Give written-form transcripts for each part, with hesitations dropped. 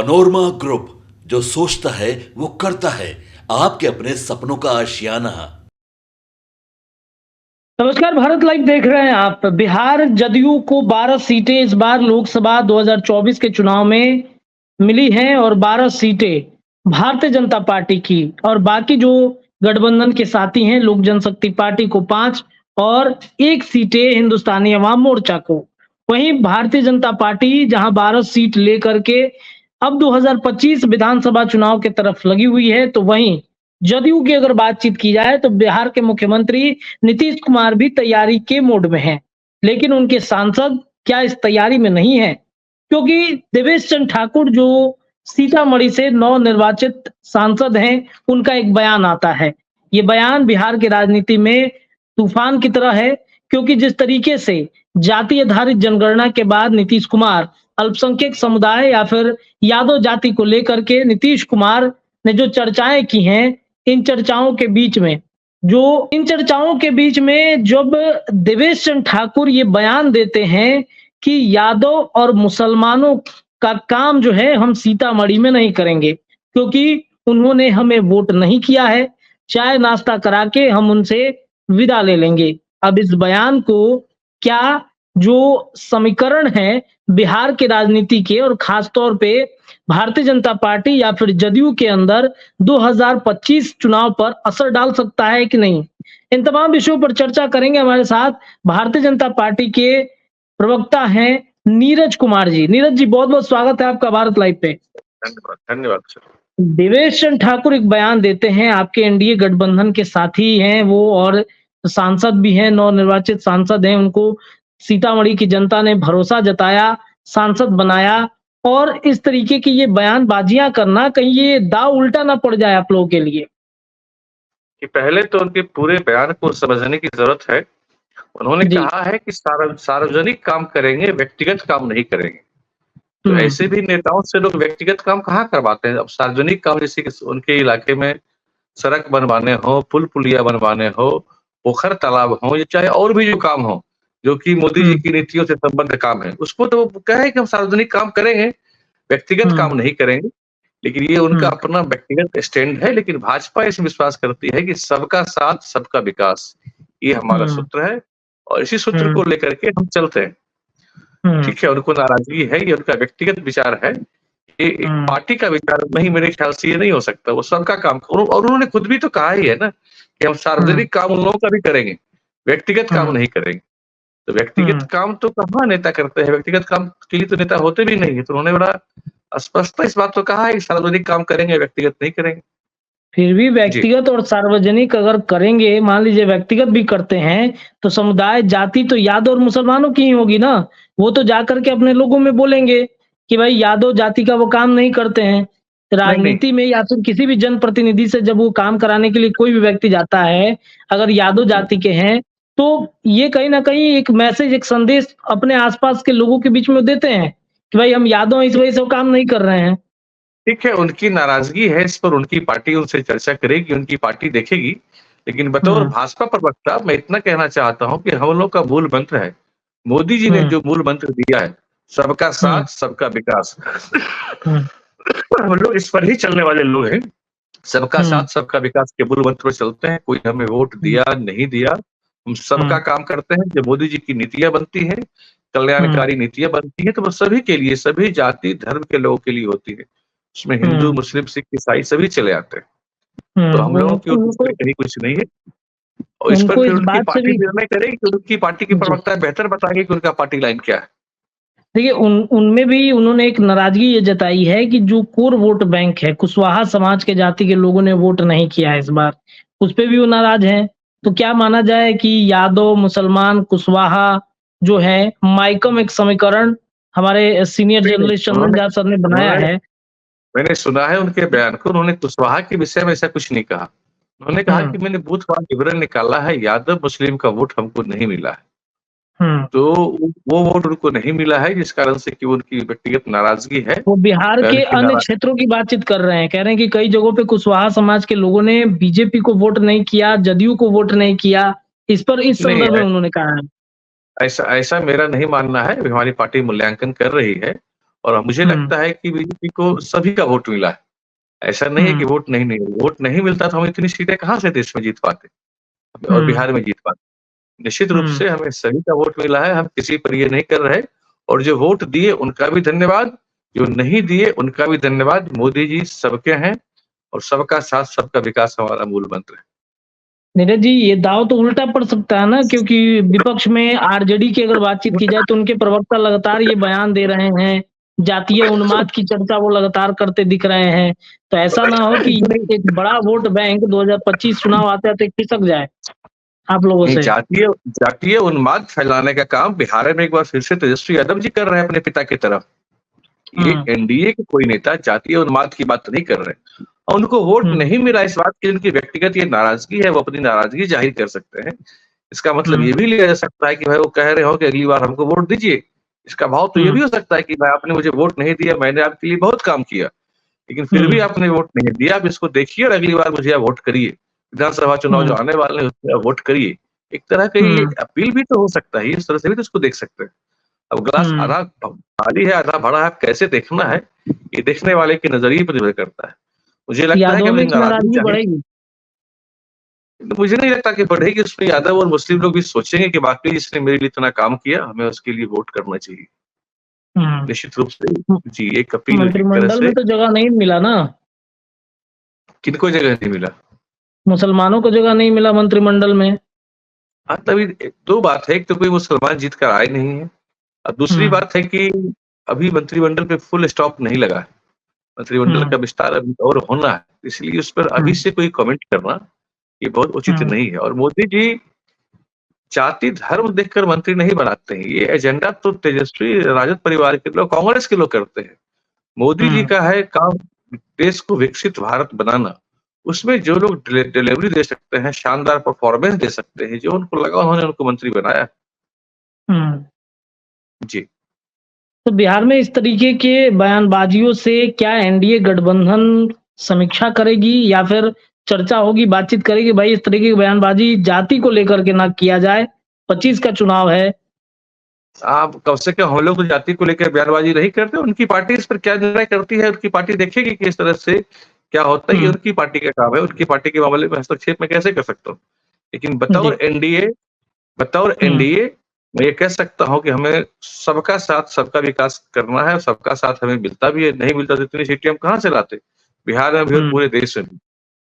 Panorama group, जो सोचता है वो करता है। आपके अपने सपनों का आशियाना। नमस्कार, भारत लाइव देख रहे हैं आप। बिहार जदयू को 12 सीटें इस बार लोकसभा 2024 के चुनाव में मिली हैं और 12 सीटें भारतीय जनता पार्टी की और बाकी जो गठबंधन के साथी हैं लोक जनशक्ति पार्टी को 5 और 1 सीटें हिंदुस्तानी अवाम मोर्चा को। वहीं भारतीय जनता पार्टी जहां 12 सीट लेकर के अब 2025 विधानसभा चुनाव की तरफ लगी हुई है, तो वहीं जदयू की अगर बातचीत की जाए तो बिहार के मुख्यमंत्री नीतीश कुमार भी तैयारी के मोड में हैं, लेकिन उनके सांसद क्या इस तैयारी में नहीं है? क्योंकि देवेश चंद्र ठाकुर जो सीतामढ़ी से नवनिर्वाचित सांसद हैं, उनका एक बयान आता है। ये बयान बिहार की राजनीति में तूफान की तरह है, क्योंकि जिस तरीके से जाति आधारित जनगणना के बाद नीतीश कुमार अल्पसंख्यक समुदाय या फिर यादव जाति को लेकर के नीतीश कुमार ने जो चर्चाएं की हैं, इन चर्चाओं के बीच में जब देवेश चंद्र ठाकुर ये बयान देते हैं कि यादव और मुसलमानों का काम जो है हम सीतामढ़ी में नहीं करेंगे, क्योंकि उन्होंने हमें वोट नहीं किया है, चाय नाश्ता करा के हम उनसे विदा ले लेंगे। अब इस बयान को क्या जो समीकरण है बिहार के राजनीति के और खास तौर पे भारतीय जनता पार्टी या फिर जदयू के अंदर 2025 चुनाव पर असर डाल सकता है कि नहीं? इन तमाम विषयों पर चर्चा करेंगे। हमारे साथ भारतीय जनता पार्टी के प्रवक्ता हैं नीरज कुमार जी। नीरज जी, बहुत-बहुत स्वागत है आपका भारत लाइव पे। धन्यवाद, धन्यवाद सर। देवेश चंद्र ठाकुर एक बयान देते हैं, आपके एनडीए गठबंधन के साथी हैं वो और सांसद भी हैं, नवनिर्वाचित सांसद हैं, उनको सीतामढ़ी की जनता ने भरोसा जताया, सांसद बनाया और इस तरीके की ये बयानबाजियां करना, कहीं ये दांव उल्टा ना पड़ जाए आप लोगों के लिए? कि पहले तो उनके पूरे बयान को समझने की जरूरत है। उन्होंने कहा है कि सार्वजनिक काम करेंगे, व्यक्तिगत काम नहीं करेंगे। तो ऐसे भी नेताओं से लोग व्यक्तिगत काम कहाँ करवाते हैं? अब सार्वजनिक काम जैसे कि उनके इलाके में सड़क बनवाने हो, पुल पुलिया बनवाने हो, पोखर तालाब हो, या चाहे और भी जो काम हो, जो कि मोदी जी की नीतियों से संबद्ध काम है, उसको तो वो कहे कि हम सार्वजनिक काम करेंगे, व्यक्तिगत काम नहीं करेंगे। लेकिन ये उनका अपना व्यक्तिगत स्टैंड है। लेकिन भाजपा इसमें विश्वास करती है कि सबका साथ सबका विकास, ये हमारा सूत्र है और इसी सूत्र को लेकर के हम चलते हैं। ठीक है, उनको नाराजगी है, ये उनका व्यक्तिगत विचार है, ये एक पार्टी का विचार नहीं। मेरे ख्याल से ये नहीं हो सकता। वो सबका काम, और उन्होंने खुद भी तो कहा ही है ना कि हम सार्वजनिक काम उन लोगों का भी करेंगे, व्यक्तिगत काम नहीं करेंगे। तो व्यक्तिगत काम तो कहाँ नेता करते हैं? व्यक्तिगत काम के लिए तो नेता होते भी नहीं है। तो उन्होंने बड़ा स्पष्ट इस बात को कहा है कि सार्वजनिक काम करेंगे, व्यक्तिगत नहीं करेंगे। फिर भी व्यक्तिगत और सार्वजनिक अगर करेंगे, मान लीजिए व्यक्तिगत भी करते हैं, तो समुदाय जाति तो यादव और मुसलमानों की ही होगी ना। वो तो जाकर के अपने लोगों में बोलेंगे कि भाई यादव जाति का वो काम नहीं करते हैं। राजनीति में या फिर किसी भी जनप्रतिनिधि से जब वो काम कराने के लिए कोई भी व्यक्ति जाता है, अगर यादव जाति के हैं, तो ये कहीं न कहीं एक मैसेज, एक संदेश अपने आस-पास के लोगों के बीच में देते हैं कि भाई हम यादव हैं, इस वजह से वो काम नहीं कर रहे हैं। ठीक है, उनकी नाराजगी है, इस पर उनकी पार्टी उनसे चर्चा करेगी, उनकी पार्टी देखेगी। लेकिन बतौर भाजपा प्रवक्ता मैं इतना कहना चाहता हूं कि हम लोग का मूल मंत्र है, मोदी जी ने जो मूल मंत्र दिया है, सबका साथ सबका विकास। हम लोग इस पर ही चलने वाले लोग हैं। सबका साथ सबका विकास के मूल मंत्र पर चलते हैं। कोई हमें वोट दिया नहीं दिया, हम सबका काम करते हैं। जो मोदी जी की नीतियां बनती हैं, कल्याणकारी नीतियां बनती हैं, तो वो सभी के लिए, सभी जाति धर्म के लोगों के लिए होती है। उसमें हिंदू, मुस्लिम, सिख, ईसाई सभी चले आते हैं। तो हम लोगों की उसमें कहीं कुछ नहीं है। और इस पर फिर उनकी पार्टी निर्णय करेगी कि उनकी पार्टी की प्रवक्ता बेहतर बताएंगे कि उनका पार्टी लाइन क्या है। देखिए, उनमें भी उन्होंने एक नाराजगी ये जताई है कि जो कोर वोट बैंक है, कुशवाहा समाज के जाति के लोगों ने वोट नहीं किया इस बार, उस पे भी वो नाराज हैं। तो क्या माना जाए कि यादव, मुसलमान, कुशवाहा जो है, माइकम एक समीकरण हमारे senior journalist Chandan Jha sir ने बनाया है। मैंने सुना है उनके बयान को। उन्होंने कुशवाहा के विषय में ऐसा कुछ नहीं कहा। उन्होंने कहा कि मैंने बूथवार विवरण निकाला है, यादव मुस्लिम का वोट हमको नहीं मिला है। तो वो वोट उनको नहीं मिला है, जिस कारण से कि उनकी व्यक्तिगत नाराजगी है। वो बिहार के अन्य क्षेत्रों की बातचीत कर रहे हैं, कह रहे हैं कि कई जगहों पे कुशवाहा समाज के लोगों ने बीजेपी को वोट नहीं किया, जदयू को वोट नहीं किया। इस पर इस संदर्भ में उन्होंने कहा है। ऐसा मेरा नहीं मानना है। हमारी पार्टी मूल्यांकन कर रही है और मुझे लगता है कि बीजेपी को सभी का वोट मिला है। ऐसा नहीं है कि वोट नहीं वोट नहीं मिलता तो हम इतनी सीटें कहाँ से देश में जीत पाते और बिहार में जीत पाते। निश्चित रूप से हमें सभी का वोट मिला है, हम किसी पर ये नहीं कर रहे, और जो वोट दिए उनका भी धन्यवाद, जो नहीं दिए उनका भी धन्यवाद। मोदी जी सबके हैं और सबका साथ सबका विकास हमारा मूल मंत्र है। नीरज जी, ये दाव तो उल्टा पड़ सकता है ना, क्योंकि विपक्ष में आरजेडी की अगर बातचीत की जाए तो उनके प्रवक्ता लगातार ये बयान दे रहे हैं, जातीय उन्माद की चर्चा वो लगातार करते दिख रहे हैं। तो ऐसा ना हो कि ये एक बड़ा वोट बैंक 2025 चुनाव आते-आते खिसक जाए आप लोगों से। जातीय जातीय उन्माद फैलाने का काम बिहार में एक बार फिर से तेजस्वी यादव जी कर रहे हैं अपने पिता की तरफ। ये एनडीए के कोई नेता जातीय उन्माद की बात नहीं कर रहे, और उनको वोट नहीं मिला इस बात की उनकी व्यक्तिगत ये नाराजगी है, वो अपनी नाराजगी जाहिर कर सकते हैं। इसका मतलब ये भी लिया जा सकता है कि भाई वो कह रहे हो कि अगली बार हमको वोट दीजिए। इसका भाव तो ये भी हो सकता है कि भाई आपने मुझे वोट नहीं दिया, मैंने आपके लिए बहुत काम किया, लेकिन फिर भी आपने वोट नहीं दिया, आप इसको देखिए और अगली बार मुझे आप वोट करिए। विधानसभा चुनाव जो आने वाले हैं उसमें आप वोट करिए। एक तरह का ये अपील भी तो हो सकता है, इस तरह से भी तो इसको देख सकते हैं। अब ग्लास आधा खाली है आधा भरा है, आपको देखना है, ये देखने वाले के नजरिए पर निर्भर करता है। मुझे लगता है कि अपनी नाराजगी बढ़ेगी, मुझे नहीं लगता कि बढ़ेगी। उसमें यादव और मुस्लिम लोग भी सोचेंगे कि वाकई जिसने मेरे लिए इतना काम किया हमें उसके लिए वोट करना चाहिए। निश्चित रूप से जी, एक अपील मंत्रिमंडल में तो जगह नहीं मिला ना, किनको जगह नहीं मिला, मुसलमानों को जगह नहीं मिला मंत्रिमंडल में। हाँ, तभी दो बात है, एक तो कोई मुसलमान जीत कर आए नहीं है, और दूसरी बात है कि अभी मंत्रिमंडल पे फुल स्टॉप नहीं लगा है, मंत्रिमंडल का विस्तार अभी और होना है, इसलिए उस पर अभी से कोई कमेंट करना ये बहुत उचित नहीं है। और मोदी जी जाति धर्म देखकर मंत्री नहीं बनाते हैं, ये एजेंडा तो तेजस्वी राजद परिवार के लोग, कांग्रेस के लोग करते हैं। मोदी जी का है काम देश को विकसित भारत बनाना, उसमें जो लोग डिलीवरी दे सकते हैं, शानदार परफॉर्मेंस दे सकते हैं, जो उनको लगा उन्होंने उनको मंत्री बनाया। जी, तो बिहार में इस तरीके के बयानबाजियों से क्या एनडीए गठबंधन समीक्षा करेगी या फिर चर्चा होगी, बातचीत करेगी, भाई इस तरीके की बयानबाजी जाति को लेकर के ना किया जाए, 25 का चुनाव है। आप कम से कम हम लोग तो जाति को लेकर बयानबाजी नहीं करते, उनकी पार्टी इस पर क्या निर्णय करती है, उनकी पार्टी देखेगी कि इस तरह से क्या होता है, ये उनकी पार्टी का काम है, उनकी पार्टी के मामले में हस्तक्षेप में कैसे कर सकता हूँ। लेकिन बतौर एनडीए मैं ये कह सकता हूँ कि हमें सबका साथ सबका विकास करना है, सबका साथ हमें मिलता भी है, नहीं मिलता तो इतनी सीटें हम कहाँ से लाते, बिहार में भी और पूरे देश में भी।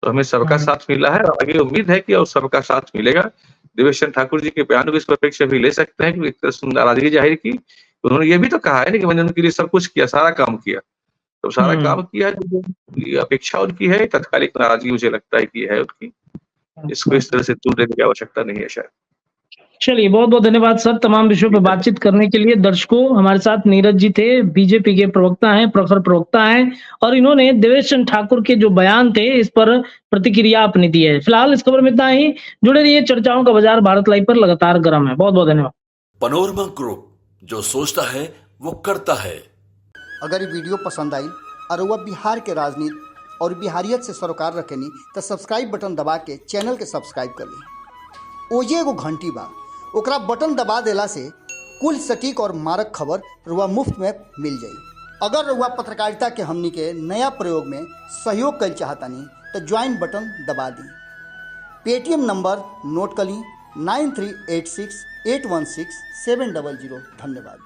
तो हमें सबका साथ मिला है और आगे उम्मीद है कि और सबका साथ मिलेगा। देवेश चंद्र ठाकुर जी के बयान को इस परिप्रेक्ष्य में भी ले सकते हैं कि एक तरह से नाराजगी जाहिर की, उन्होंने ये भी तो कहा है ना कि मैंने उनके लिए सब कुछ किया, सारा काम किया, तो सारा काम किया, जो अपेक्षा उनकी है, तात्कालिक नाराजगी मुझे लगता है कि है उनकी, इसको इस तरह से दूर देने की आवश्यकता नहीं है शायद। चलिए, बहुत बहुत धन्यवाद सर तमाम विषयों पर बातचीत करने के लिए। दर्शकों, हमारे साथ नीरज जी थे, बीजेपी के प्रवक्ता हैं, प्रखर प्रवक्ता हैं, और इन्होंने देवेश चंद्र ठाकुर के जो बयान थे इस पर प्रतिक्रिया अपनी दी है। फिलहाल इस खबर में इतना ही। जुड़े रहिए, चर्चाओं का बाजार भारत लाइव पर लगातार गर्म है। बहुत बहुत धन्यवाद। पनोरमा ग्रुप, जो सोचता है वो करता है। अगर ये वीडियो पसंद आई और वह बिहार के राजनीति और बिहारियत से सरोकार रखेनी तो सब्सक्राइब बटन दबा के चैनल के सब्सक्राइब कर ली। ओजे एगो घंटी बा, ओकरा बटन दबा देला से कुल सटीक और मारक खबर रुआ मुफ्त में मिल जाई। अगर रुआ पत्रकारिता के हमनी के नया प्रयोग में सहयोग कर चाहतानी तो ज्वाइन बटन दबा दी। पेटीएम नंबर नोट कर ली 9386816700। धन्यवाद।